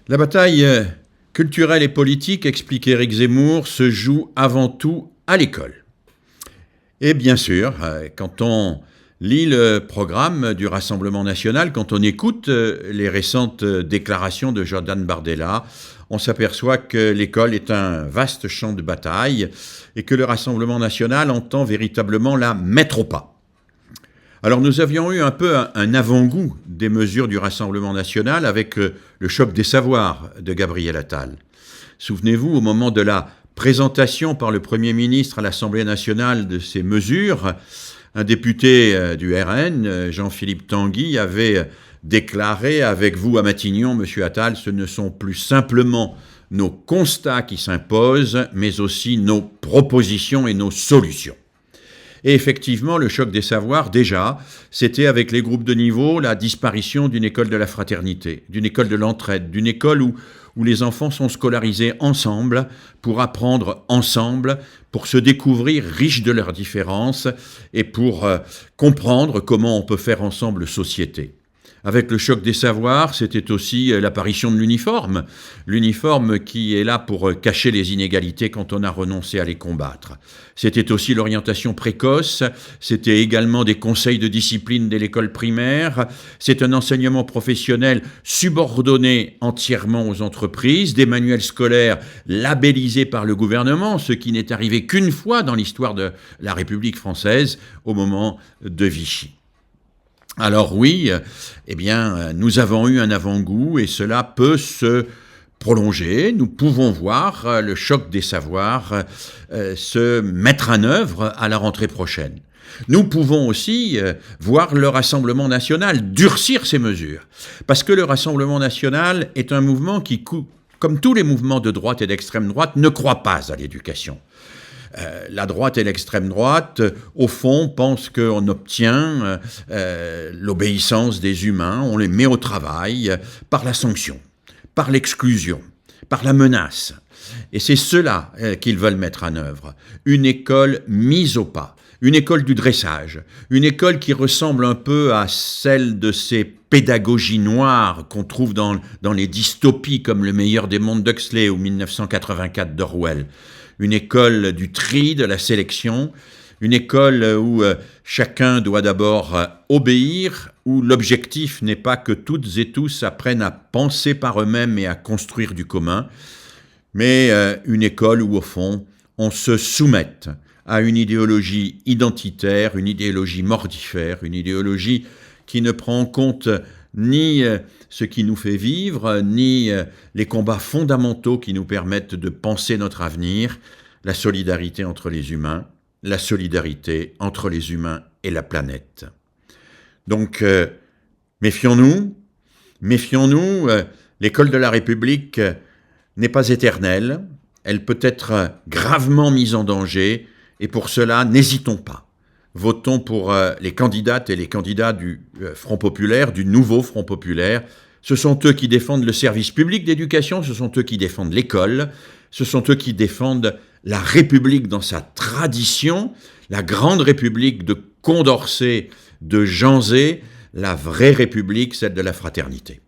La bataille culturelle et politique, explique Éric Zemmour, se joue avant tout à l'école. Et bien sûr, quand on lit le programme du Rassemblement national, quand on écoute les récentes déclarations de Jordan Bardella, on s'aperçoit que l'école est un vaste champ de bataille et que le Rassemblement national entend véritablement la mettre au pas. Alors nous avions eu un peu un avant-goût des mesures du Rassemblement national avec le choc des savoirs de Gabriel Attal. Souvenez-vous, au moment de la présentation par le Premier ministre à l'Assemblée nationale de ces mesures, un député du RN, Jean-Philippe Tanguy, avait déclaré « Avec vous à Matignon, Monsieur Attal, ce ne sont plus simplement nos constats qui s'imposent, mais aussi nos propositions et nos solutions ». Et effectivement, le choc des savoirs, déjà, c'était avec les groupes de niveau la disparition d'une école de la fraternité, d'une école de l'entraide, d'une école où les enfants sont scolarisés ensemble pour apprendre ensemble, pour se découvrir riches de leurs différences et pour comprendre comment on peut faire ensemble société. Avec le choc des savoirs, c'était aussi l'apparition de l'uniforme. L'uniforme qui est là pour cacher les inégalités quand on a renoncé à les combattre. C'était aussi l'orientation précoce, c'était également des conseils de discipline dès l'école primaire, c'est un enseignement professionnel subordonné entièrement aux entreprises, des manuels scolaires labellisés par le gouvernement, ce qui n'est arrivé qu'une fois dans l'histoire de la République française au moment de Vichy. Alors oui, nous avons eu un avant-goût et cela peut se prolonger. Nous pouvons voir le choc des savoirs se mettre en œuvre à la rentrée prochaine. Nous pouvons aussi voir le Rassemblement national durcir ses mesures. Parce que le Rassemblement national est un mouvement qui, comme tous les mouvements de droite et d'extrême droite, ne croit pas à l'éducation. La droite et l'extrême droite, au fond, pensent qu'on obtient l'obéissance des humains, on les met au travail par la sanction, par l'exclusion, par la menace. Et c'est cela qu'ils veulent mettre en œuvre. Une école mise au pas, une école du dressage, une école qui ressemble un peu à celle de ces pédagogies noires qu'on trouve dans les dystopies comme Le meilleur des mondes d'Huxley ou 1984 d'Orwell. Une école du tri, de la sélection, une école où chacun doit d'abord obéir, où l'objectif n'est pas que toutes et tous apprennent à penser par eux-mêmes et à construire du commun, mais une école où, au fond, on se soumette à une idéologie identitaire, une idéologie mortifère, une idéologie qui ne prend en compte ni ce qui nous fait vivre, ni les combats fondamentaux qui nous permettent de penser notre avenir, la solidarité entre les humains, la solidarité entre les humains et la planète. Donc, méfions-nous, l'école de la République n'est pas éternelle, elle peut être gravement mise en danger, et pour cela, n'hésitons pas. Votons pour les candidates et les candidats du Front populaire, du nouveau Front populaire. Ce sont eux qui défendent le service public d'éducation, ce sont eux qui défendent l'école, ce sont eux qui défendent la République dans sa tradition, la grande République de Condorcet, de Jean Zay, la vraie République, celle de la fraternité.